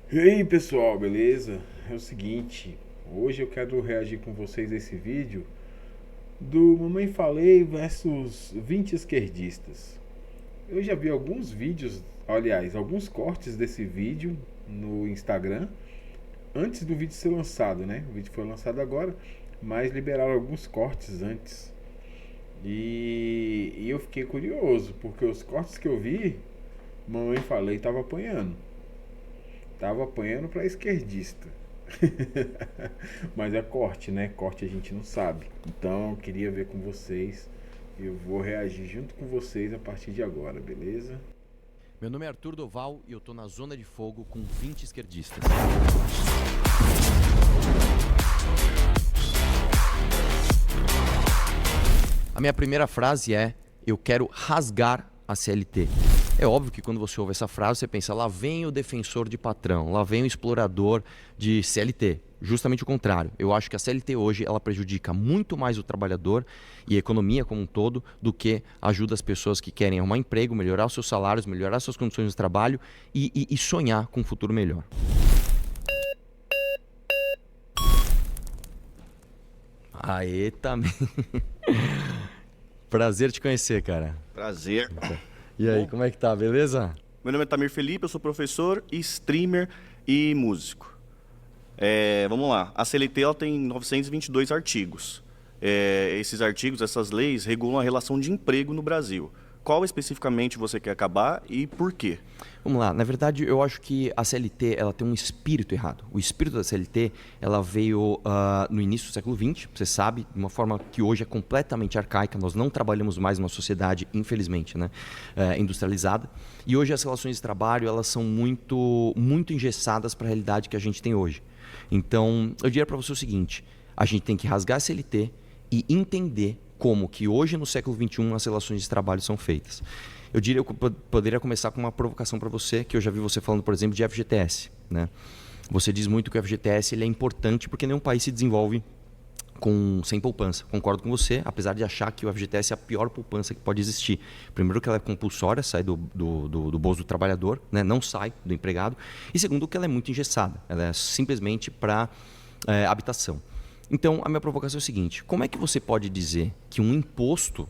E aí pessoal, beleza? É o seguinte, hoje eu quero reagir com vocês a esse vídeo do Mamãe Falei versus 20 esquerdistas. Eu já vi alguns vídeos, aliás, alguns cortes desse vídeo no Instagram antes do vídeo ser lançado, né? O vídeo foi lançado agora, mas liberaram alguns cortes antes. E eu fiquei curioso, porque os cortes que eu vi, Mamãe Falei tava apanhando. Tava apanhando pra esquerdista. Mas é corte, né? Corte a gente não sabe. Então eu queria ver com vocês. Eu vou reagir junto com vocês a partir de agora, beleza? Meu nome é Arthur Doval e eu tô na Zona de Fogo com 20 esquerdistas. A minha primeira frase é: eu quero rasgar a CLT. É óbvio que quando você ouve essa frase, você pensa, lá vem o defensor de patrão, lá vem o explorador de CLT. Justamente o contrário. Eu acho que a CLT hoje ela prejudica muito mais o trabalhador e a economia como um todo do que ajuda as pessoas que querem arrumar emprego, melhorar os seus salários, melhorar suas condições de trabalho e sonhar com um futuro melhor. Aê, também. Prazer te conhecer, cara. Prazer. E aí, Bom, como é que tá? Beleza? meu nome é Tamir Felipe, eu sou professor, streamer e músico. Vamos lá, a CLT ela tem 922 artigos. Esses artigos, essas leis, regulam a relação de emprego no Brasil. Qual especificamente você quer acabar e por quê? Vamos lá, na verdade eu acho que a CLT ela tem um espírito errado. O espírito da CLT ela veio no início do século XX, você sabe, de uma forma que hoje é completamente arcaica. Nós não trabalhamos mais numa sociedade, infelizmente, né, industrializada. E hoje as relações de trabalho elas são muito engessadas para a realidade que a gente tem hoje. Então eu diria para você o seguinte, a gente tem que rasgar a CLT e entender como que hoje no século XXI as relações de trabalho são feitas. Eu diria que eu poderia começar com uma provocação para você, que eu já vi você falando, por exemplo, de FGTS. Né? Você diz muito que o FGTS ele é importante porque nenhum país se desenvolve sem poupança. Concordo com você, apesar de achar que o FGTS é a pior poupança que pode existir. Primeiro que ela é compulsória, sai do bolso do trabalhador, né? Não sai do empregado. E segundo que ela é muito engessada, ela é simplesmente para habitação. Então, a minha provocação é o seguinte, como é que você pode dizer que um imposto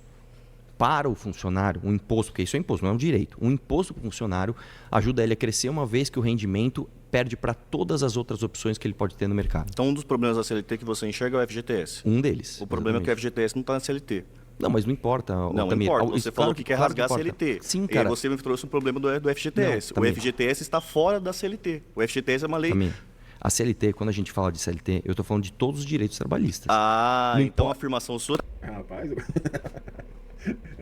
para o funcionário, um imposto, porque isso é imposto, não é um direito, um imposto para o funcionário ajuda ele a crescer uma vez que o rendimento perde para todas as outras opções que ele pode ter no mercado? Então, um dos problemas da CLT que você enxerga é o FGTS. Um deles. O problema é que o FGTS não está na CLT. Não, mas não importa. Não importa, você falou que quer rasgar a CLT. Sim, cara. E você me trouxe um problema do FGTS. Não, o FGTS está fora da CLT. O FGTS é uma lei... A CLT, quando a gente fala de CLT, eu estou falando de todos os direitos trabalhistas. Ah, então a afirmação sua... Rapaz,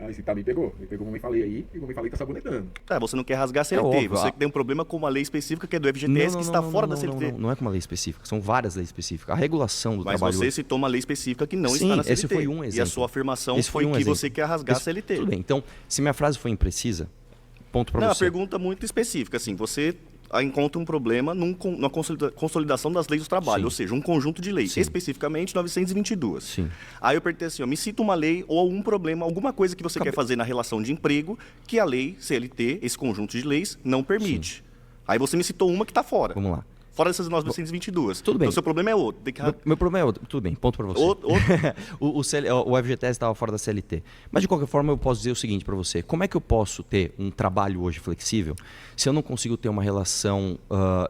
esse tá me pegou como me falei aí, e como me falei tá sabonetando. Você não quer rasgar a CLT, óbvio, você tem um problema com uma lei específica que é do FGTS, que está fora da CLT. Não é com uma lei específica, são várias leis específicas. A regulação do trabalho... Mas você citou uma lei específica que não Sim, está na CLT. esse foi um exemplo. E a sua afirmação foi que você quer rasgar a CLT. Tudo bem, então, se minha frase foi imprecisa, ponto para você. Não, a pergunta muito específica, assim, você encontra um problema na consolidação das leis do trabalho, Sim. ou seja, um conjunto de leis, Sim. Especificamente 922. Sim. Aí eu perguntei assim, me cita uma lei ou algum problema, alguma coisa que você quer fazer na relação de emprego que a lei CLT, esse conjunto de leis, não permite. Sim. Aí você me citou uma que está fora. Vamos lá. Fora dessas 922. Tudo bem. Então, seu problema é outro. Meu problema é outro. Tudo bem, ponto para você. O FGTS estava fora da CLT. Mas, de qualquer forma, eu posso dizer o seguinte para você. Como é que eu posso ter um trabalho hoje flexível se eu não consigo ter uma relação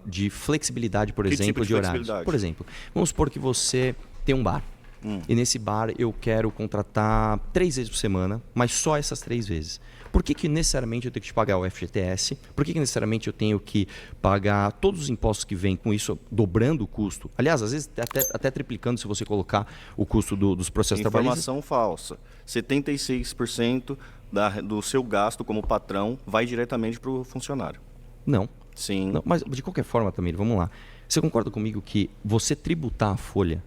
de flexibilidade, por exemplo, tipo de horários? Por exemplo, vamos supor que você tem um bar. E nesse bar eu quero contratar 3 vezes por semana, mas só essas 3 vezes. Por que necessariamente eu tenho que te pagar o FGTS? Por que necessariamente eu tenho que pagar todos os impostos que vêm com isso, dobrando o custo? Aliás, às vezes até triplicando se você colocar o custo dos processos trabalhistas. Informação falsa. 76% do seu gasto como patrão vai diretamente para o funcionário. Não. Sim. Não, mas de qualquer forma, Tamir, vamos lá. Você concorda comigo que você tributar a folha,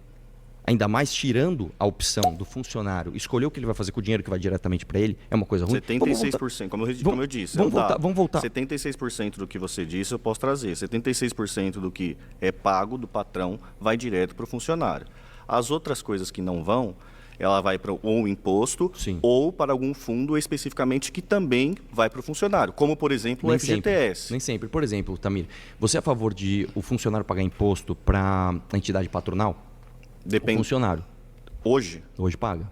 ainda mais tirando a opção do funcionário escolher o que ele vai fazer com o dinheiro que vai diretamente para ele, é uma coisa ruim? 76%, como eu disse. Vamos voltar. 76% do que você disse eu posso trazer. 76% do que é pago do patrão vai direto para o funcionário. As outras coisas que não vão, ela vai para ou um imposto Sim. ou para algum fundo especificamente que também vai para o funcionário, como, por exemplo, o FGTS. Nem sempre. Por exemplo, Tamir, você é a favor de o funcionário pagar imposto para a entidade patronal? Depende. O funcionário. Hoje? Hoje paga.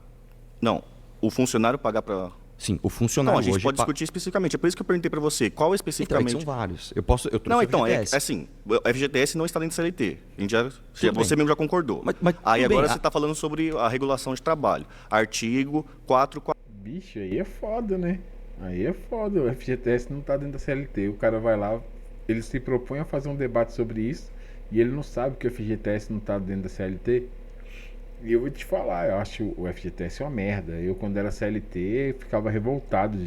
Não. O funcionário pagar para... Sim, o Não, funcionário a gente hoje pode discutir especificamente. É por isso que eu perguntei para você. Qual Então, é especificamente... que são vários. Eu trouxe Não, o então, FGTS. assim, o FGTS não está dentro do CLT. A gente você bem. mesmo já concordou. Mas Aí tudo bem, agora você está falando sobre a regulação de trabalho. Artigo 4.4. Bicho, aí é foda, né? Aí é foda. O FGTS não tá dentro da CLT. O cara vai lá, ele se propõe a fazer um debate sobre isso e ele não sabe que o FGTS não tá dentro da CLT. E eu vou te falar, eu acho o FGTS uma merda. Eu, quando era CLT, ficava revoltado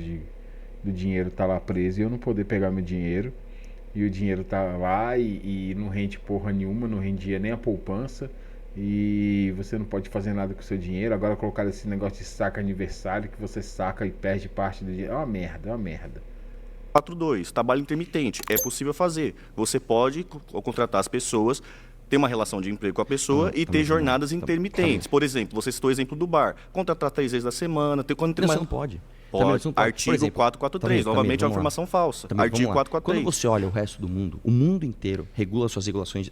do dinheiro estar lá preso e eu não poder pegar meu dinheiro. E o dinheiro tá lá e não rende porra nenhuma, não rendia nem a poupança. E você não pode fazer nada com o seu dinheiro. Agora colocaram esse negócio de saca aniversário, que você saca e perde parte do dinheiro. É uma merda, é uma merda. 4.2, trabalho intermitente. É possível fazer. Você pode contratar as pessoas, ter uma relação de emprego com a pessoa e ter jornadas intermitentes. Por exemplo, você citou o exemplo do bar. Contratar 3 vezes na semana. Quando tem Não, uma... você não pode. Pode. Também você não pode. Artigo Por exemplo, 443. Novamente é uma vamos lá. informação falsa. Também, Artigo vamos lá. 443. Quando você olha o resto do mundo, o mundo inteiro regula suas relações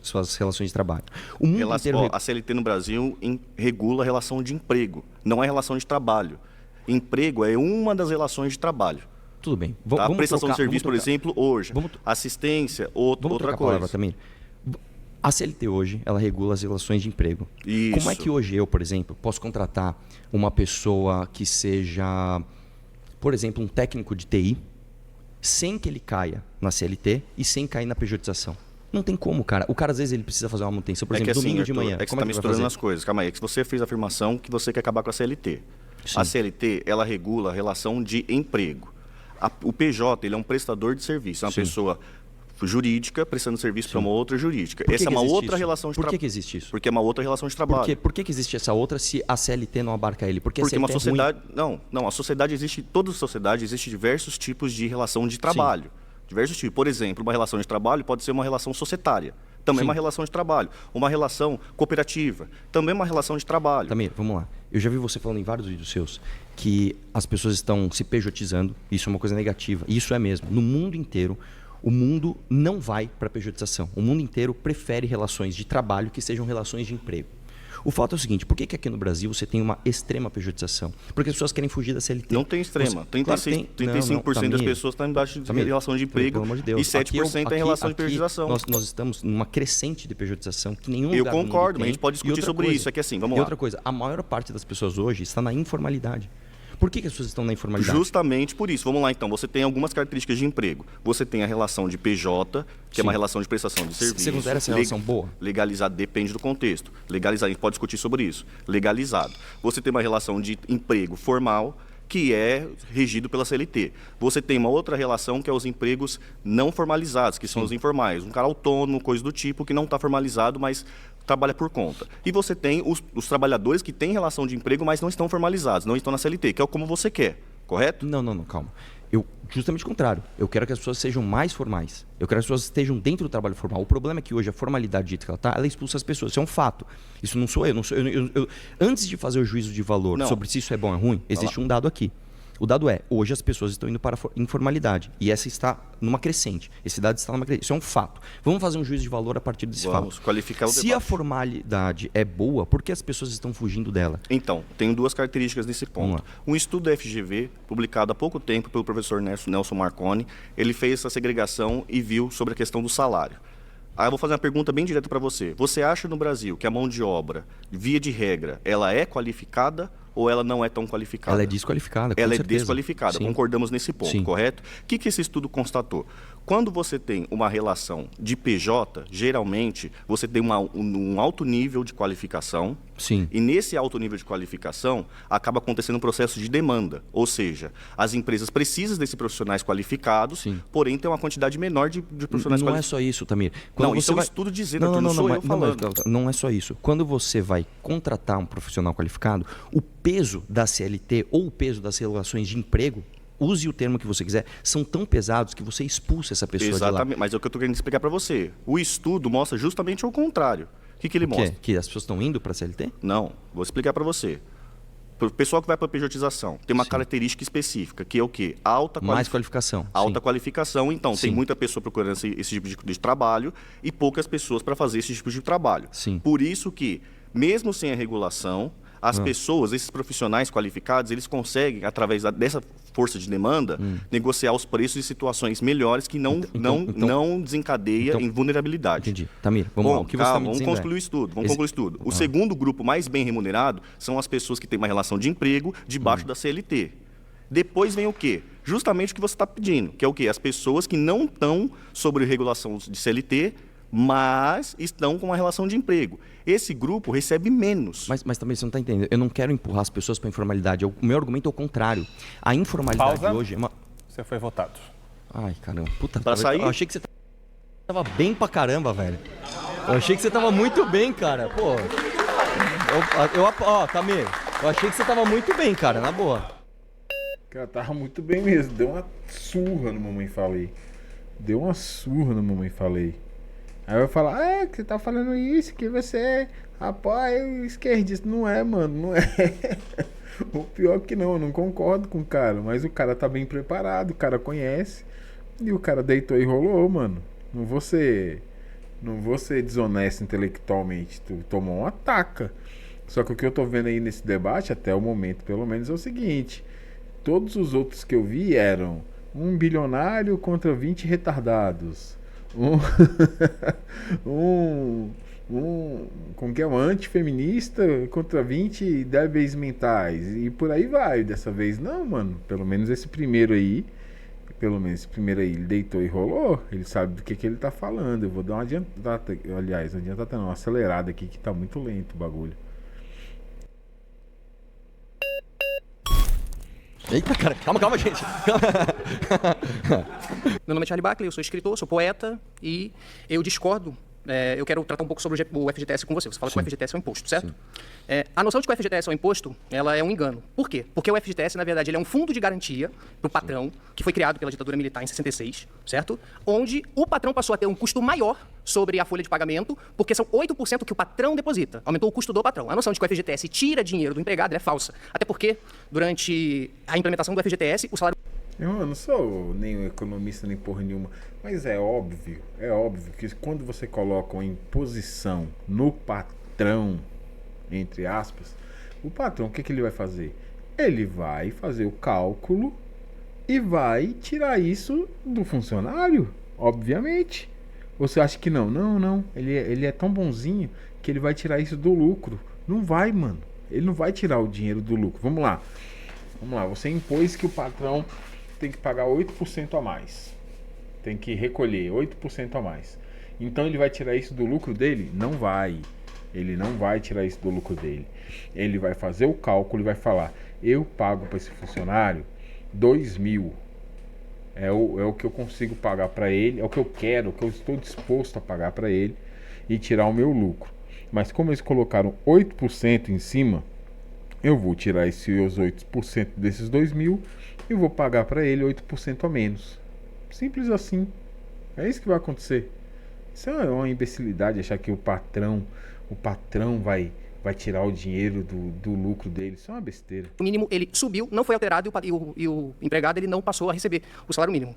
de trabalho. O mundo inteiro... A CLT no Brasil regula a relação de emprego, não é relação de trabalho. Emprego é uma das relações de trabalho. Tudo bem. Tá? Vamos Prestação de serviço, por exemplo, hoje. Vamos Assistência, Vamos outra trocar a palavra coisa. também. A CLT hoje, ela regula as relações de emprego. Isso. Como é que hoje eu, por exemplo, posso contratar uma pessoa que seja, por exemplo, um técnico de TI, sem que ele caia na CLT e sem cair na pejotização? Não tem como, cara. O cara, às vezes, ele precisa fazer uma manutenção, por exemplo, domingo de manhã. É que você Como está que vai misturando fazer? as coisas. Calma aí, é que você fez a afirmação que você quer acabar com a CLT. Sim. A CLT, ela regula a relação de emprego. O PJ, ele é um prestador de serviço, é uma Sim. pessoa jurídica prestando serviço para uma outra jurídica. Por que Essa é que uma existe outra isso? relação de Por trabalho. que existe isso? Porque é uma outra relação de trabalho. Por que existe essa outra se a CLT não abarca ele? Porque a Porque CLT uma é ruim. sociedade... Não, a sociedade existe... Toda sociedade existe diversos tipos de relação de trabalho. Diversos tipos. Por exemplo, uma relação de trabalho pode ser uma relação societária. Também é Sim. uma relação de trabalho. Uma relação cooperativa. Também é uma relação de trabalho. Tamir, vamos lá. Eu já vi você falando em vários vídeos seus que as pessoas estão se pejotizando. Isso é uma coisa negativa. E isso é mesmo. No mundo inteiro, o mundo não vai para a pejotização. O mundo inteiro prefere relações de trabalho que sejam relações de emprego. O fato é o seguinte, por que aqui no Brasil você tem uma extrema pejotização? Porque as pessoas querem fugir da CLT. Não tem extrema. 35% das pessoas estão embaixo de relação de emprego pelo amor de Deus. e 7% em relação de pejotização. Nós estamos numa crescente de pejotização que nenhum Eu lugar do mundo concordo, mas a tem. gente pode E discutir outra sobre coisa, isso. É que assim, vamos e lá. outra coisa, a maior parte das pessoas hoje está na informalidade. Por que as pessoas estão na informalidade? Justamente por isso. Vamos lá então. Você tem algumas características de emprego. Você tem a relação de PJ, que é uma relação de prestação de serviço. Você considera essa relação boa? Legalizado depende do contexto. Legalizado, a gente pode discutir sobre isso. Legalizado. Você tem uma relação de emprego formal, que é regido pela CLT. Você tem uma outra relação que é os empregos não formalizados, que são os informais. Um cara autônomo, coisa do tipo, que não está formalizado, mas trabalha por conta. E você tem os trabalhadores que têm relação de emprego, mas não estão formalizados, não estão na CLT, que é como você quer, correto? Não, calma. Justamente o contrário. Eu quero que as pessoas sejam mais formais. Eu quero que as pessoas estejam dentro do trabalho formal. O problema é que hoje a formalidade dita que ela está, ela expulsa as pessoas. Isso é um fato. Isso não sou eu. Antes de fazer o juízo de valor sobre se isso é bom ou é ruim, existe um dado aqui. O dado é, hoje as pessoas estão indo para a informalidade. E essa está numa crescente. Esse dado está numa crescente. Isso é um fato. Vamos fazer um juízo de valor a partir desse Vamos fato. qualificar o Se debate. a formalidade é boa, por que as pessoas estão fugindo dela? Então, tenho duas características nesse ponto. Um estudo da FGV, publicado há pouco tempo pelo professor Nelson Marconi, ele fez essa segregação e viu sobre a questão do salário. Aí eu vou fazer uma pergunta bem direta para você. Você acha no Brasil que a mão de obra, via de regra, ela é qualificada ou ela não é tão qualificada? Ela é desqualificada, com Ela é certeza. desqualificada, Sim. concordamos nesse ponto, Sim. correto? O que esse estudo constatou? Quando você tem uma relação de PJ, geralmente você tem um alto nível de qualificação. Sim. E nesse alto nível de qualificação, acaba acontecendo um processo de demanda. Ou seja, as empresas precisam desses profissionais qualificados, Sim. porém tem uma quantidade menor de profissionais Não é qualificados. só isso, Tamir. Não, isso é um estudo dizendo, Arthur, não sou eu falando. Não é só isso. Quando você vai contratar um profissional qualificado, o peso da CLT ou o peso das relações de emprego, use o termo que você quiser, são tão pesados que você expulsa essa pessoa de lá. Exatamente, mas é o que eu estou querendo explicar para você. O estudo mostra justamente o contrário. O que ele mostra? Que as pessoas estão indo para a CLT? Não, vou explicar para você. o pessoal que vai para a pejotização, tem uma característica específica, que é o quê? Mais qualificação. Alta qualificação, então tem Sim. muita pessoa procurando esse tipo de trabalho e poucas pessoas para fazer esse tipo de trabalho. Sim. Por isso que, mesmo sem a regulação, as pessoas, esses profissionais qualificados, eles conseguem, através dessa força de demanda, negociar os preços em situações melhores que não desencadeia em vulnerabilidade. Entendi. Tamir, vamos lá. O que você está me vamos dizendo concluir isso tudo. Vamos concluir isso tudo. O segundo grupo mais bem remunerado são as pessoas que têm uma relação de emprego debaixo da CLT. Depois vem o quê? Justamente o que você está pedindo, que é o quê? As pessoas que não estão sobre regulação de CLT, mas estão com uma relação de emprego. Esse grupo recebe menos. Mas também você não está entendendo. Eu não quero empurrar as pessoas para a informalidade. O meu argumento é o contrário. A informalidade hoje é uma... Você foi votado. Ai, caramba. Puta, Pra sair? Eu achei que você tava bem pra caramba, velho. Eu achei que você tava muito bem, cara. Pô. Ó, Tamir. Eu achei que você tava muito bem, cara. Na boa. Cara, tava muito bem mesmo. Deu uma surra no Mamãe Falei. Deu uma surra no Mamãe Falei. Aí vai falar, que você tá falando isso, que você apoia o esquerdista. Não é, mano, não é. O pior que não, eu não concordo com o cara. Mas o cara tá bem preparado, o cara conhece. E o cara deitou e rolou, mano. Não vou ser desonesto intelectualmente. Tu tomou uma taca. Só que o que eu tô vendo aí nesse debate, até o momento pelo menos, é o seguinte. Todos os outros que eu vi eram 1 bilionário contra 20 retardados. Como que é? Um antifeminista contra 20 débeis mentais. E por aí vai. Dessa vez não, mano. Pelo menos esse primeiro aí, ele deitou e rolou. Ele sabe do que ele tá falando. Eu vou dar uma adiantada. Aliás, não adiantada não, uma acelerada aqui que tá muito lento o bagulho. Eita, cara. Calma, gente. Meu nome é Charlie Buckley, eu sou escritor, sou poeta e eu discordo. Eu quero tratar um pouco sobre o FGTS com você. Você fala que o FGTS é um imposto, certo? A noção de que o FGTS é um imposto, ela é um engano. Por quê? Porque o FGTS, na verdade, ele é um fundo de garantia para o patrão, que foi criado pela ditadura militar em 66, certo? Onde o patrão passou a ter um custo maior sobre a folha de pagamento, porque são 8% que o patrão deposita. Aumentou o custo do patrão. A noção de que o FGTS tira dinheiro do empregado é falsa. Até porque, durante a implementação do FGTS, o salário... Eu não sou nem economista nem porra nenhuma, mas é óbvio que quando você coloca uma imposição no patrão, entre aspas, o patrão, o que ele vai fazer? Ele vai fazer o cálculo e vai tirar isso do funcionário, obviamente. Você acha que não? Não, ele é tão bonzinho que ele vai tirar isso do lucro. Não vai, mano. Ele não vai tirar o dinheiro do lucro. Vamos lá, você impôs que o patrão tem que pagar 8% a mais. Tem que recolher 8% a mais. Então ele vai tirar isso do lucro dele? Não vai. Ele não vai tirar isso do lucro dele. Ele vai fazer o cálculo e vai falar: eu pago para esse funcionário 2.000. É o que eu consigo pagar para ele, é o que eu quero, é o que eu estou disposto a pagar para ele e tirar o meu lucro. Mas como eles colocaram 8% em cima, eu vou tirar esses 8% desses 2.000 e vou pagar para ele 8% a menos. Simples assim. É isso que vai acontecer. Isso é uma imbecilidade achar que o patrão vai tirar o dinheiro do lucro dele. Isso é uma besteira. O mínimo, ele subiu, não foi alterado e o empregado ele não passou a receber o salário mínimo.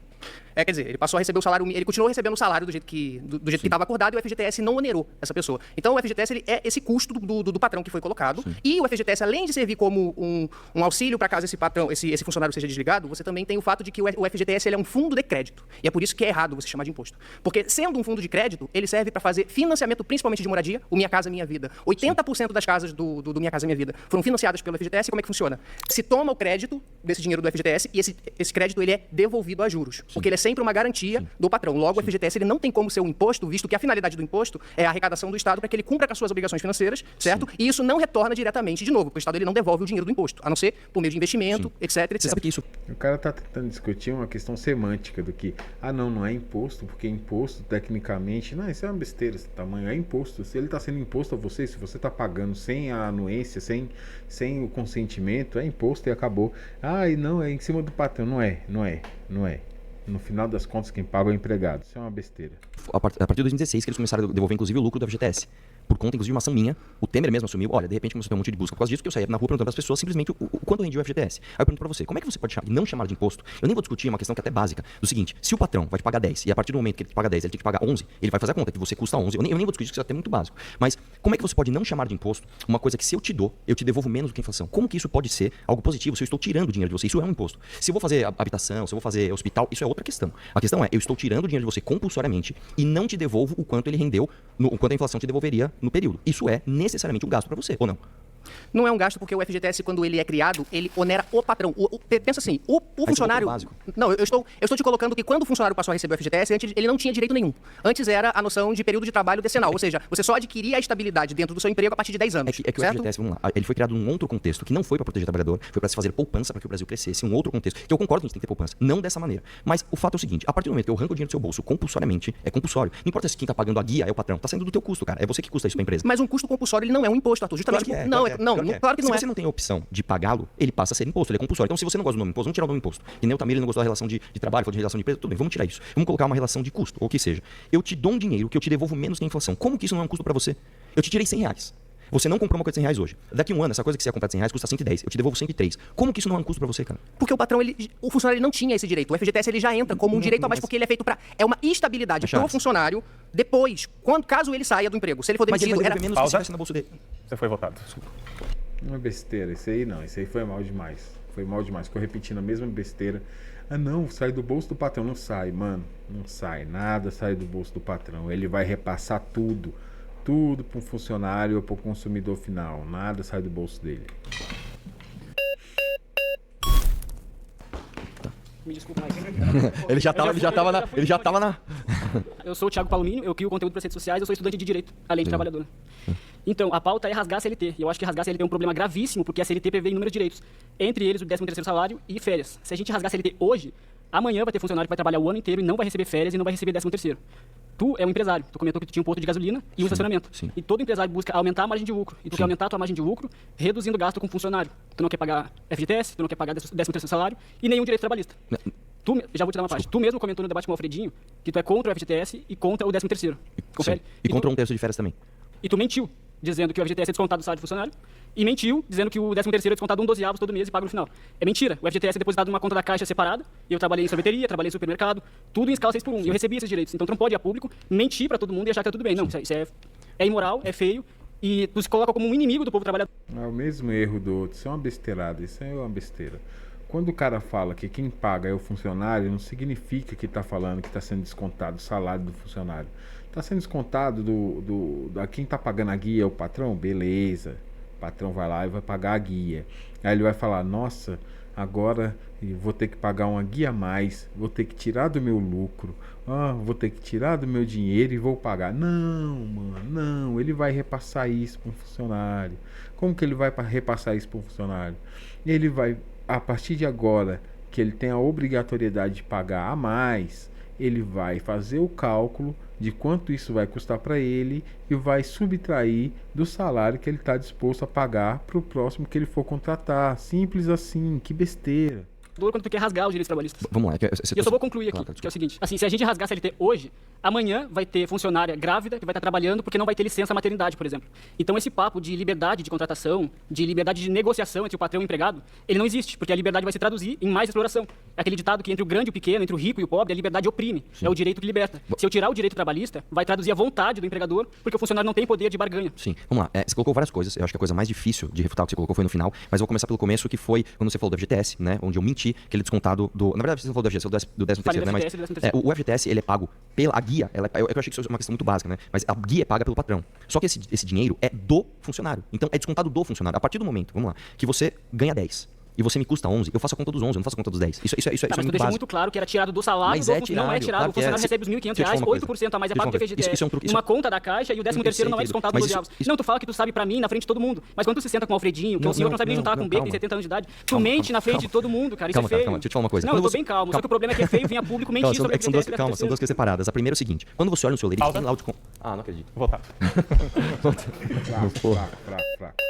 Quer dizer, ele passou a receber o salário, ele continuou recebendo o salário do jeito que estava acordado e o FGTS não onerou essa pessoa. Então o FGTS ele é esse custo do patrão que foi colocado. Sim. E o FGTS, além de servir como um auxílio para caso esse funcionário seja desligado, você também tem o fato de que o FGTS ele é um fundo de crédito. E é por isso que é errado você chamar de imposto. Porque sendo um fundo de crédito, ele serve para fazer financiamento principalmente de moradia, o Minha Casa Minha Vida. 80% das casas do Minha Casa Minha Vida foram financiadas pelo FGTS. Como é que funciona? Se toma o crédito desse dinheiro do FGTS e esse crédito ele é devolvido a juros. Sim. Porque ele é sempre uma garantia do patrão. Logo, o FGTS ele não tem como ser um imposto, visto que a finalidade do imposto é a arrecadação do Estado para que ele cumpra com as suas obrigações financeiras, certo? Sim. E isso não retorna diretamente de novo, porque o Estado ele não devolve o dinheiro do imposto, a não ser por meio de investimento, etc, etc. Você sabe que isso... O cara tá tentando discutir uma questão semântica do que, não é imposto, porque imposto, tecnicamente, não, isso é uma besteira, esse tamanho é imposto. Se ele tá sendo imposto a você, se você tá pagando sem a anuência, sem o consentimento, é imposto e acabou. E não, é em cima do patrão. Não é. No final das contas, quem paga é o empregado. Isso é uma besteira. A partir de 2016 que eles começaram a devolver, inclusive, o lucro do FGTS. por conta, inclusive, de uma ação minha. O Temer mesmo assumiu, olha, de repente começou a ter um monte de busca por causa disso, porque eu saía na rua perguntando para as pessoas simplesmente o quanto rendia o FGTS. Aí eu pergunto para você, como é que você pode não chamar de imposto? Eu nem vou discutir uma questão que é até básica, do seguinte, se o patrão vai te pagar 10 e a partir do momento que ele te paga 10, ele tem que pagar 11, ele vai fazer a conta que você custa 11. Eu nem vou discutir, isso é até muito básico. Mas como é que você pode não chamar de imposto uma coisa que se eu te dou, eu te devolvo menos do que a inflação? Como que isso pode ser algo positivo se eu estou tirando dinheiro de você? Isso é um imposto. Se eu vou fazer habitação, se eu vou fazer hospital, isso é outra questão. A questão é, eu estou tirando dinheiro de você compulsoriamente e não te devolvo o quanto ele rendeu, o quanto a inflação te devolveria no período. Isso é necessariamente um gasto para você, ou não? Não é um gasto porque o FGTS, quando ele é criado, ele onera o patrão. Pensa assim, o funcionário... Não, eu estou te colocando que quando o funcionário passou a receber o FGTS, antes ele não tinha direito nenhum. Antes era a noção de período de trabalho decenal, ou seja, você só adquiria a estabilidade dentro do seu emprego a partir de 10 anos. É que o FGTS, vamos lá, ele foi criado num outro contexto, que não foi para proteger o trabalhador, foi para se fazer poupança para que o Brasil crescesse, um outro contexto, que eu concordo que a gente tem que ter poupança, não dessa maneira. Mas o fato é o seguinte, a partir do momento que eu arranco o dinheiro do seu bolso compulsoriamente, é compulsório. Não importa se quem está pagando a guia é o patrão, está saindo do teu custo, cara. É você que custa isso para a empresa. Mas um custo compulsório, ele não é um imposto, Arthur. Justamente claro claro que não é. Se você não tem a opção de pagá-lo, ele passa a ser imposto, ele é compulsório. Então, se você não gosta do nome imposto, vamos tirar o nome imposto. E nem o Tamir, ele não gostou da relação de trabalho, falou de relação de empresa, tudo bem, vamos tirar isso. Vamos colocar uma relação de custo, ou o que seja. Eu te dou um dinheiro que eu te devolvo menos que a inflação. Como que isso não é um custo para você? Eu te tirei R$100. Você não comprou uma coisa de R$100 hoje. Daqui a um ano, essa coisa que você ia comprar de R$100 custa 110. Eu te devolvo 103. Como que isso não é um custo para você, cara? Porque o patrão, o funcionário ele não tinha esse direito. O FGTS ele já entra como um direito a mais, porque ele é feito para... É uma estabilidade para o funcionário depois, caso ele saia do emprego. Se ele for demitido... Mas ele vai menos que se tivesse na bolsa dele. Você foi votado. Uma besteira, isso aí não, isso aí foi mal demais. Foi mal demais, ficou repetindo a mesma besteira. Ah não, sai do bolso do patrão. Não sai, mano, não sai, nada sai do bolso do patrão. Ele vai repassar tudo para um funcionário ou para o consumidor final. Nada sai do bolso dele. Me desculpa, mas... Ele já tava na... Eu sou o Thiago Palomino, eu crio conteúdo para redes sociais, eu sou estudante de Direito, além de trabalhador. Então, a pauta é rasgar a CLT. E eu acho que rasgar a CLT é um problema gravíssimo, porque a CLT prevê inúmeros direitos. Entre eles, o 13º salário e férias. Se a gente rasgar a CLT hoje, amanhã vai ter funcionário que vai trabalhar o ano inteiro e não vai receber férias e não vai receber 13º. Tu é um empresário. Tu comentou que tu tinha um posto de gasolina e um estacionamento. Sim. E todo empresário busca aumentar a margem de lucro. E tu quer aumentar a tua margem de lucro reduzindo o gasto com o funcionário. Tu não quer pagar FGTS, tu não quer pagar 13º salário e nenhum direito trabalhista. Já vou te dar uma parte. Tu mesmo comentou no debate com o Alfredinho que tu é contra o FGTS e contra o 13º. Confere? E contra um terço de férias também. E tu mentiu, dizendo que o FGTS é descontado do salário do funcionário, e mentiu, dizendo que o 13º é descontado 1/12 todo mês e paga no final. É mentira. O FGTS é depositado numa conta da Caixa separada, e eu trabalhei em sorveteria, trabalhei em supermercado, tudo em escala 6x1, e eu recebi esses direitos. Então tu não pode ir a público, mentir pra todo mundo e achar que tá tudo bem. Não, isso é imoral, é feio, e tu se coloca como um inimigo do povo trabalhador. É o mesmo erro do outro, isso é uma besteirada, isso é uma besteira. Quando o cara fala que quem paga é o funcionário, não significa que está falando que está sendo descontado o salário do funcionário. Está sendo descontado da quem está pagando a guia é o patrão? Beleza. O patrão vai lá e vai pagar a guia. Aí ele vai falar, nossa, agora eu vou ter que pagar uma guia a mais, vou ter que tirar do meu lucro, vou ter que tirar do meu dinheiro e vou pagar. Não, mano, não. Ele vai repassar isso para um funcionário. Como que ele vai repassar isso para um funcionário? Ele vai... A partir de agora, que ele tem a obrigatoriedade de pagar a mais, ele vai fazer o cálculo de quanto isso vai custar para ele e vai subtrair do salário que ele está disposto a pagar para o próximo que ele for contratar. Simples assim, que besteira. Quando tu quer rasgar os direitos trabalhistas. Vamos lá. E eu só vou concluir aqui, que é o seguinte. Assim, se a gente rasgar a CLT hoje, amanhã vai ter funcionária grávida que vai estar trabalhando porque não vai ter licença maternidade, por exemplo. Então esse papo de liberdade de contratação, de liberdade de negociação entre o patrão e o empregado, ele não existe, porque a liberdade vai se traduzir em mais exploração. É aquele ditado que entre o grande e o pequeno, entre o rico e o pobre, a liberdade oprime. Sim. É o direito que liberta. Se eu tirar o direito trabalhista, vai traduzir a vontade do empregador, porque o funcionário não tem poder de barganha. Sim, vamos lá. Você colocou várias coisas. Eu acho que a coisa mais difícil de refutar que você colocou foi no final, mas eu vou começar pelo começo, que foi quando você falou do FGTS, né? Onde eu menti que ele é descontado na verdade, você não falou do FGTS, você falou do 13º, né? Mas o FGTS, ele é pago pela guia. Eu achei que isso é uma questão muito básica, né? Mas a guia é paga pelo patrão. Só que esse dinheiro é do funcionário. Então, é descontado do funcionário. A partir do momento, vamos lá, que você ganha 10 e você me custa 11, eu faço a conta dos 11, eu não faço a conta dos 10. Isso é mas muito tu deixou básico. muito claro que era tirado do salário, Mas não é tirado. Claro o funcionário é. recebe os R$1.500, 8% a mais é pago pelo FGTS. Isso é um truque. Numa conta da Caixa e o 13º não é descontado dos diabos. Não, tu fala que tu sabe pra mim, na frente de todo mundo. Mas quando tu se senta com o Alfredinho, que é um senhor que não sabe nem juntar com um B, tem 70 anos de idade, tu mente na frente de todo mundo, cara. Isso é feio. Calma, deixa eu te falar uma coisa. Não, eu tô bem calmo. Só que o problema é que é feio vir a público mentir sobre o FGTS. Calma, são duas coisas separadas. A primeira é o seguinte: quando você olha no seu leite, tem lá o de... não acredito. Votado. Fraco.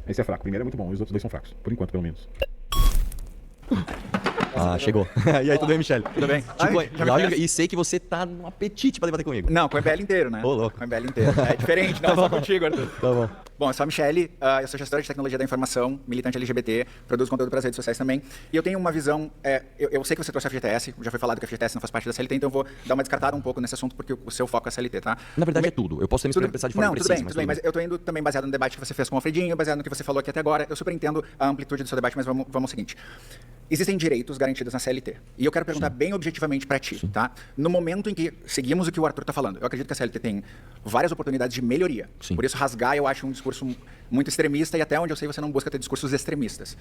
Esse é fraco. O primeiro é muito bom, os outros dois são fracos. Por enquanto, pelo menos. Ah, chegou. E aí, tudo bem, Michele? Tudo bem? Tipo, Ai, já me conhece? e sei que você tá num apetite pra debater comigo. Não, com o MBL inteiro, né? Ô, louco. Com o MBL inteiro. É diferente, não, só contigo, Arthur. Tá bom. Bom, eu sou a Michele, eu sou gestora de tecnologia da informação, militante LGBT, produzo conteúdo para as redes sociais também. E eu tenho uma visão, eu sei que você trouxe a FGTS, já foi falado que a FGTS não faz parte da CLT, então eu vou dar uma descartada um pouco nesse assunto, porque o seu foco é a CLT, tá? Na verdade é tudo. Eu posso ter me expressado de forma Não, precisa. tudo bem, mas eu tô indo também baseado no debate que você fez com o Alfredinho, baseado no que você falou aqui até agora. Eu super entendo a amplitude do seu debate, mas vamos ao seguinte. Existem direitos garantidos na CLT. E eu quero perguntar bem objetivamente para ti, tá? No momento em que seguimos o que o Arthur está falando, eu acredito que a CLT tem várias oportunidades de melhoria. Sim. Por isso, rasgar eu acho um discurso muito extremista e até onde eu sei você não busca ter discursos extremistas.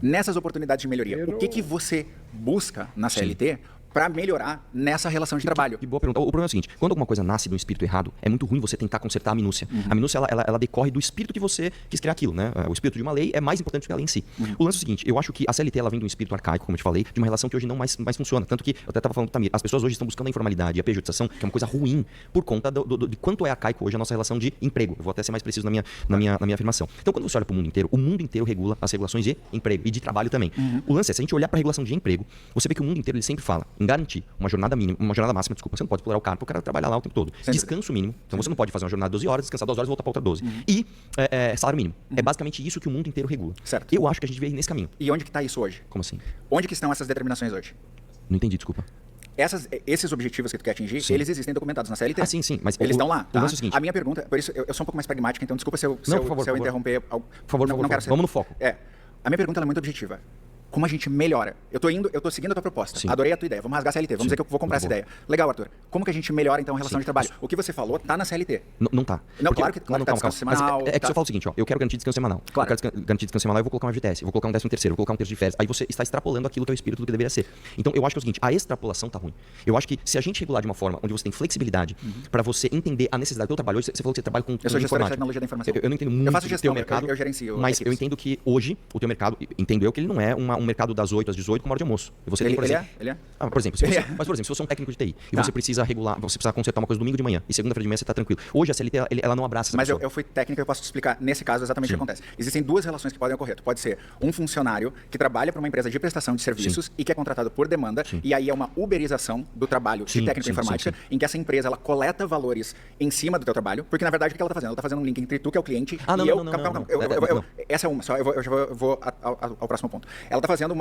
Nessas oportunidades de melhoria, o que você busca na CLT para melhorar nessa relação de trabalho? Que boa pergunta. O problema é o seguinte, quando alguma coisa nasce de um espírito errado, é muito ruim você tentar consertar a minúcia. A minúcia, ela decorre do espírito que você quis criar aquilo, né? O espírito de uma lei é mais importante do que a lei em si. O lance é o seguinte, eu acho que a CLT, ela vem de um espírito arcaico, como eu te falei, de uma relação que hoje não mais funciona. Tanto que, eu até estava falando com o Tamir, as pessoas hoje estão buscando a informalidade e a pejotização, que é uma coisa ruim, por conta de quanto é arcaico hoje a nossa relação de emprego. Eu vou até ser mais preciso na minha afirmação. Então, quando você olha para o mundo inteiro regula as regulações de emprego e de trabalho também. O lance é, se a gente olhar para a regulação de emprego, você vê que o mundo inteiro ele sempre fala em garantir uma jornada máxima, desculpa, você não pode explorar o cara pro cara trabalhar lá o tempo todo. Descanso mínimo, então você não pode fazer uma jornada de 12 horas, descansar 2 horas e voltar para outra 12. E salário mínimo. É basicamente isso que o mundo inteiro regula. Certo. Eu acho que a gente veio nesse caminho. E onde que está isso hoje? Como assim? Onde que estão essas determinações hoje? Não entendi, desculpa. Esses objetivos que tu quer atingir, Sim. eles existem documentados na CLT. Ah, sim, mas eles estão lá, tá? O lance é o seguinte. A minha pergunta, por isso eu sou um pouco mais pragmática, então desculpa se eu interromper. Por favor, vamos no foco. A minha pergunta ela é muito objetiva. Como a gente melhora? Eu tô seguindo a tua proposta. Sim. Adorei a tua ideia. Vamos rasgar a CLT. Vamos dizer que eu vou comprar essa ideia. Legal, Arthur. Como que a gente melhora, então, a relação de trabalho? O que você falou tá na CLT. Não tá. Não, claro que tá descanso semanal. Mas é que se eu falo o seguinte, ó, eu quero garantir descanso semanal. Claro. Eu quero garantir descanso semanal, eu vou colocar uma FGTS, eu vou colocar um 13º, eu vou colocar um terço de férias. Aí você está extrapolando aquilo que é o espírito do que deveria ser. Então, eu acho que é o seguinte, a extrapolação tá ruim. Eu acho que se a gente regular de uma forma onde você tem flexibilidade para você entender a necessidade do teu trabalho, hoje você falou que você trabalha com Eu sou gestor de informática. tecnologia da informação. Eu não entendo muito eu faço do gestão, teu mercado, eu gerencio mas equipes. eu entendo que hoje o teu mercado, entendo eu que ele não é um mercado das 8 às 18 com uma hora de almoço. E você tem, por exemplo, Ele é? por exemplo, se você é um técnico de TI e você precisa regular, você precisa consertar uma coisa domingo de manhã e segunda-feira de manhã você está tranquilo. Hoje a CLT ela não abraça essa Mas pessoa. eu fui técnico e eu posso te explicar nesse caso exatamente o que acontece. Existem duas relações que podem ocorrer. Tu pode ser um funcionário que trabalha para uma empresa de prestação de serviços e que é contratado por demanda, e aí é uma uberização do trabalho de técnico em informática, em que essa empresa ela coleta valores em cima do teu trabalho, porque na verdade o que ela está fazendo? Ela está fazendo um link entre tu, que é o cliente, e eu... Calma. Essa é uma, só eu já vou ao próximo ponto. Ela está fazendo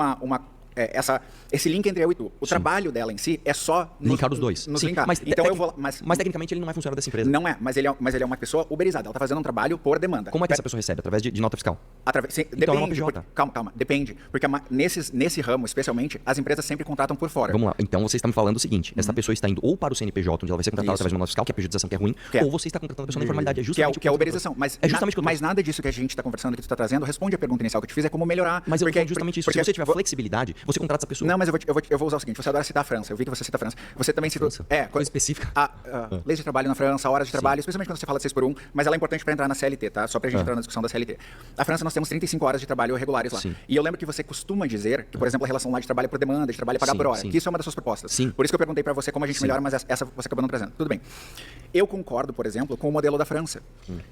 esse link entre eu e tu. O trabalho dela em si é só linkar os dois. Linkar. Mas, então eu vou, mas tecnicamente ele não é funcionário dessa empresa. Não é, mas ele é uma pessoa uberizada. Ela está fazendo um trabalho por demanda. Como é que essa pessoa recebe? Através de nota fiscal? Depende. É uma PJ. Calma. Depende. Porque nesse ramo, especialmente, as empresas sempre contratam por fora. Vamos lá. Então você está me falando o seguinte: essa pessoa está indo ou para o CNPJ, onde ela vai ser contratada através de uma nota fiscal, que é a pejotização que é ruim, ou você está contratando a pessoa na informalidade. É justamente que é a uberização. Mas nada disso que a gente está conversando, que tu está trazendo, responde a pergunta inicial que eu te fiz, é como melhorar. Mas eu quero justamente isso. Se você tiver flexibilidade, você contrata essa pessoa. Não, mas eu vou usar o seguinte: você adora citar a França. Eu vi que você cita a França. Você também citou. Coisa específica. Leis de trabalho na França, horas de trabalho, especialmente quando você fala de 6x1, mas ela é importante para entrar na CLT, tá? Só pra gente entrar na discussão da CLT. Na França nós temos 35 horas de trabalho regulares lá. Sim. E eu lembro que você costuma dizer que, por exemplo, a relação lá de trabalho por demanda, de trabalho pagar por hora, que isso é uma das suas propostas. Sim. Por isso que eu perguntei para você como a gente melhora, mas essa você acabou não trazendo. Tudo bem. Eu concordo, por exemplo, com o modelo da França,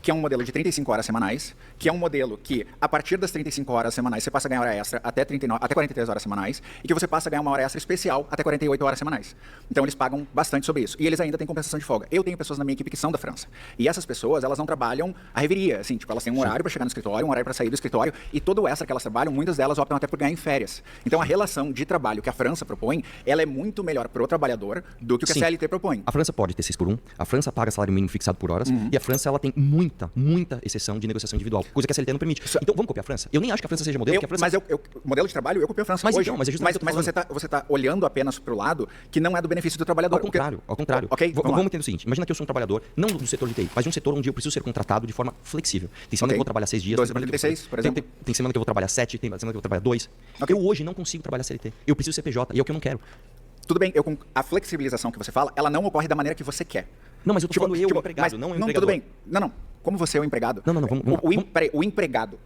que é um modelo de 35 horas semanais, que é um modelo que, a partir das 35 horas semanais, você passa a ganhar hora extra até 43 horas semanais, e que você passa a ganhar uma hora extra especial até 48 horas semanais. Então eles pagam bastante sobre isso. E eles ainda têm compensação de folga. Eu tenho pessoas na minha equipe que são da França. E essas pessoas, elas não trabalham a reveria, assim, tipo, elas têm um horário para chegar no escritório, um horário para sair do escritório, e todo o extra que elas trabalham, muitas delas optam até por ganhar em férias. Então a relação de trabalho que a França propõe, ela é muito melhor pro trabalhador do que o que a CLT propõe. A França pode ter 6x1, a França paga salário mínimo fixado por horas, e a França ela tem muita exceção de negociação individual, coisa que a CLT não permite. Então vamos copiar a França? Eu nem acho que a França seja modelo, porque a França... Mas modelo de trabalho, eu copio a França mas hoje. Então, mas é justamente mas você tá olhando apenas pro lado que não é do benefício do trabalhador. Ao contrário. Ok, vamos entender o seguinte, imagina que eu sou um trabalhador, não do setor de TI, mas de um setor onde eu preciso ser contratado de forma flexível. Tem semana que eu vou trabalhar 6 dias, 2,36, por exemplo. Tem semana que eu vou trabalhar 7, tem semana que eu vou trabalhar 2. Eu hoje não consigo trabalhar CLT. Eu preciso ser PJ, e é o que eu não quero. Tudo bem, a flexibilização que você fala, ela não ocorre da maneira que você quer. Não, mas eu tô falando empregado, não o empregador. Tudo bem. Não. como você é o empregado... Não, vamos O empregado,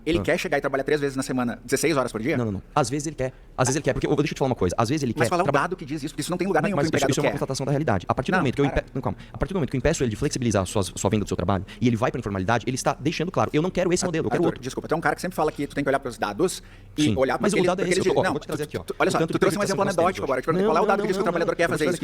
ele quer chegar e trabalhar 3 vezes na semana, 16 horas por dia? Não. Às vezes ele quer, porque deixa eu te falar uma coisa. Às vezes ele Mas quer... qual é o dado que diz isso? Porque isso não tem lugar nenhum que o Mas empregado isso é uma quer. constatação da realidade. A partir do momento que eu impeço ele de flexibilizar a sua venda do seu trabalho e ele vai para informalidade, ele está deixando claro, eu não quero esse modelo, eu quero Arthur, outro. desculpa, tu é um cara que sempre fala que tu tem que olhar para os dados e Sim. olhar para Mas o dado é esse, eu vou te trazer aqui, ó. Olha só, Tanto tu trouxe um de exemplo anedótico agora. Eu te perguntei qual é o dado que diz que o trabalhador quer fazer isso.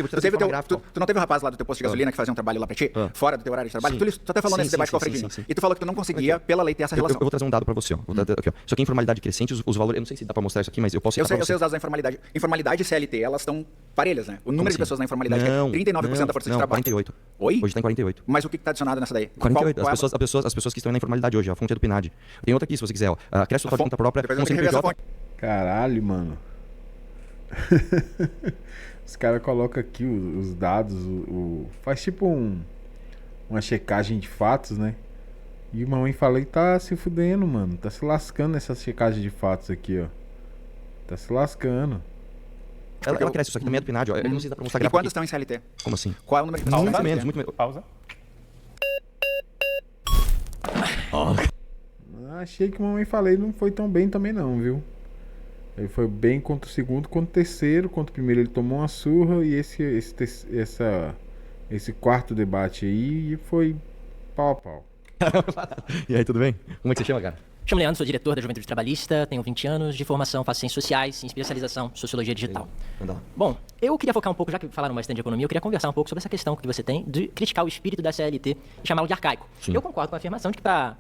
Tu não teve um rapaz lá do teu posto de gasolina que fazia um trabalho lá para ti, fora do teu horário de trabalho? Tu até falou nesse debate com o Alfredinho. E tu falou que tu não conseguia, pela lei, ter essa relação. Eu vou trazer um dado para você, ó. Aqui, ó. Isso aqui é informalidade crescente, os valores, eu não sei se dá para mostrar isso aqui, mas eu posso Eu sei os dados da informalidade. Informalidade e CLT, elas estão parelhas, né? O número de pessoas na informalidade é 39% da força de trabalho. 48. Oi? Hoje está em 48. Mas o que está adicionado nessa daí? 48. As pessoas que estão na informalidade hoje, a fonte é do PNAD. Tem outra aqui, se você quiser, ó. Cresce total de conta própria, Depois eu vou ter que rever essa fonte. Caralho, mano. Os caras colocam aqui os dados, faz tipo uma checagem de fatos, né? E o mamãe falei tá se fudendo, mano. Tá se lascando nessa checagem de fatos aqui, ó. Tá se lascando. Ela cresce, isso aqui também é do PNAD, ó. Eu não sei se dá pra mostrar E gráfico quantos aqui. estão em CLT? Como assim? Qual é o número de pessoas? Muito menos, muito menos. Pausa. Achei que o mamãe falei não foi tão bem também não, viu? Ele foi bem contra o segundo, contra o terceiro, contra o primeiro ele tomou uma surra e esse quarto debate aí foi pau a pau. E aí, tudo bem? Como é que você chama, cara? Chamo Leandro, sou diretor da Juventude Trabalhista, tenho 20 anos de formação, faço ciências sociais, em especialização em sociologia digital. Anda lá. Bom, eu queria focar um pouco, já que falaram bastante de economia, eu queria conversar um pouco sobre essa questão que você tem de criticar o espírito da CLT e chamá-lo de arcaico. Sim. Eu concordo com a afirmação de que para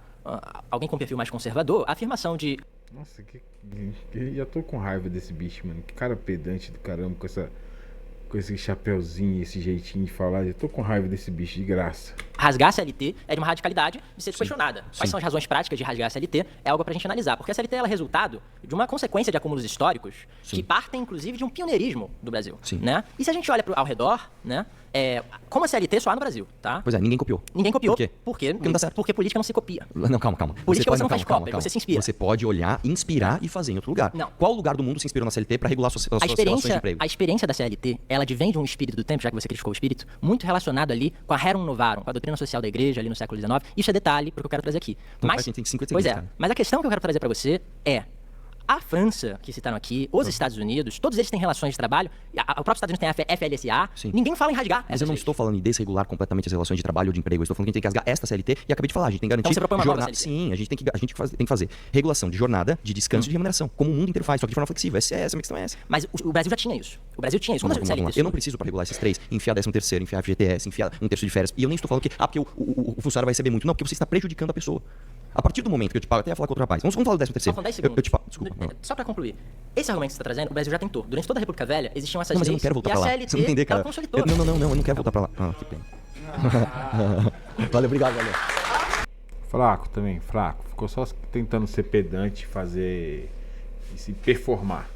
alguém com perfil mais conservador, a afirmação de... Nossa, já tô com raiva desse bicho, mano. Que cara pedante do caramba com esse chapeuzinho, esse jeitinho de falar. Eu tô com raiva desse bicho de graça. Rasgar a CLT é de uma radicalidade de ser questionada. Quais Sim. são as razões práticas de rasgar a CLT? É algo pra gente analisar, porque a CLT ela é resultado de uma consequência de acúmulos históricos que partem, inclusive, de um pioneirismo do Brasil. Sim. Né? E se a gente olha ao redor, né, como a CLT só há no Brasil, tá? Pois é, ninguém copiou. Ninguém copiou. Por quê? Porque não dá certo. Porque política não se copia. Não, calma. Política você não faz cópia, você se inspira. Você pode olhar, inspirar e fazer em outro lugar. Não. Qual lugar do mundo se inspirou na CLT para regular suas relações de emprego? A experiência da CLT, ela advém de um espírito do tempo, já que você criticou o espírito, muito relacionado ali com a Rerum Novarum, com a doutrina social da igreja ali no século XIX. Isso é detalhe porque eu quero trazer aqui. Não, Mas, tem 50 pois segundos, é, cara. mas a questão que eu quero trazer para você é a França, que citaram aqui, os Estados Unidos, todos eles têm relações de trabalho, o próprio Estados Unidos tem a FLSA, Sim. ninguém fala em rasgar. Mas eu não estou falando em desregular completamente as relações de trabalho ou de emprego. Eu estou falando que a gente tem que rasgar esta CLT e acabei de falar, a gente tem que garantir Então você propõe uma nova jornada. CLT? Sim, a gente tem que fazer regulação de jornada, de descanso e de remuneração, como o mundo inteiro faz, só que de forma flexível. Essa minha questão é essa. Mas o Brasil já tinha isso. O Brasil tinha isso. Vamos Quando lá. a CLT Eu não preciso para regular esses três, enfiar 13º, enfiar FGTS, enfiar um terço de férias. E eu nem estou falando que porque o funcionário vai receber muito. Não, porque você está prejudicando a pessoa. A partir do momento que eu te pago, até ia falar com outro rapaz. Vamos falar do 13º. Só faltam 10 segundos. Eu te pago, desculpa. Não. Só pra concluir. Esse argumento que você tá trazendo, o Brasil já tentou. Durante toda a República Velha, existiam essas Não, mas eu leis. não quero voltar e pra a lá. CLT, Você não entender, cara. ela consolidou. Não, eu não quero voltar pra lá. Ah, que pena. Valeu, obrigado, valeu. Fraco também, fraco. Ficou só tentando ser pedante, fazer e se performar.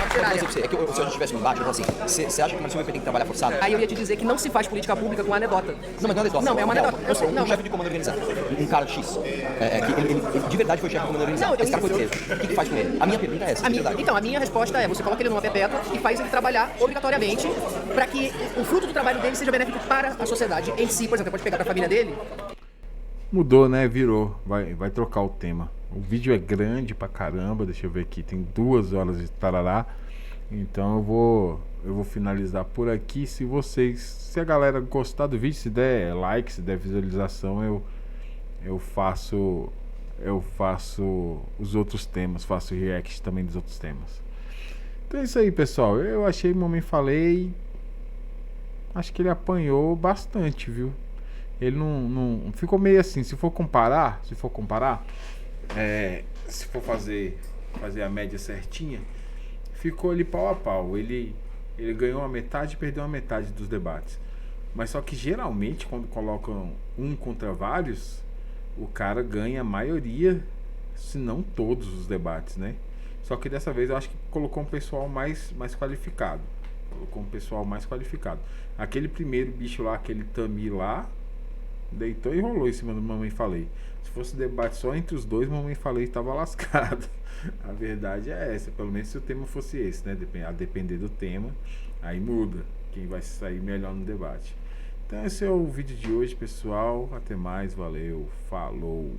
É que se a gente tivesse um debate, eu falo assim, você acha que o Marcelo tem que trabalhar forçado? Aí eu ia te dizer que não se faz política pública com anedota. Não, mas não é anedota. Não, é uma anedota. Eu sei, Um não, chefe de comando organizado, um cara X, que ele de verdade foi chefe de comando organizado. Não, Esse cara foi preso. O que faz com ele? A minha pergunta é essa, de verdade. Então, a minha resposta é, você coloca ele numa perpétua e faz ele trabalhar obrigatoriamente para que o fruto do trabalho dele seja benéfico para a sociedade em si. Por exemplo, você pode pegar para a família dele. Mudou, né? Virou. Vai trocar o tema. O vídeo é grande pra caramba. Deixa eu ver aqui. Tem 2 horas de tarará. Então eu vou finalizar por aqui. Se a galera gostar do vídeo, se der like, se der visualização, eu faço os outros temas, faço react também dos outros temas. Então é isso aí, pessoal. Eu achei, mamãe falei, acho que ele apanhou bastante, viu? Ele não ficou meio assim. Se for comparar, se for fazer a média certinha, ficou ali pau a pau. Ele ganhou a metade e perdeu a metade dos debates. Mas só que geralmente quando colocam um contra vários, o cara ganha a maioria, se não todos os debates, né? Só que dessa vez eu acho que colocou um pessoal mais qualificado. Aquele primeiro bicho lá, aquele Tami lá, deitou e rolou em cima do Mamãe Falei. Se fosse debate só entre os dois, Mamãe Falei estava lascado. A verdade é essa, pelo menos se o tema fosse esse, né? A depender do tema, aí muda quem vai sair melhor no debate. Então esse é o vídeo de hoje, pessoal. Até mais, valeu, falou!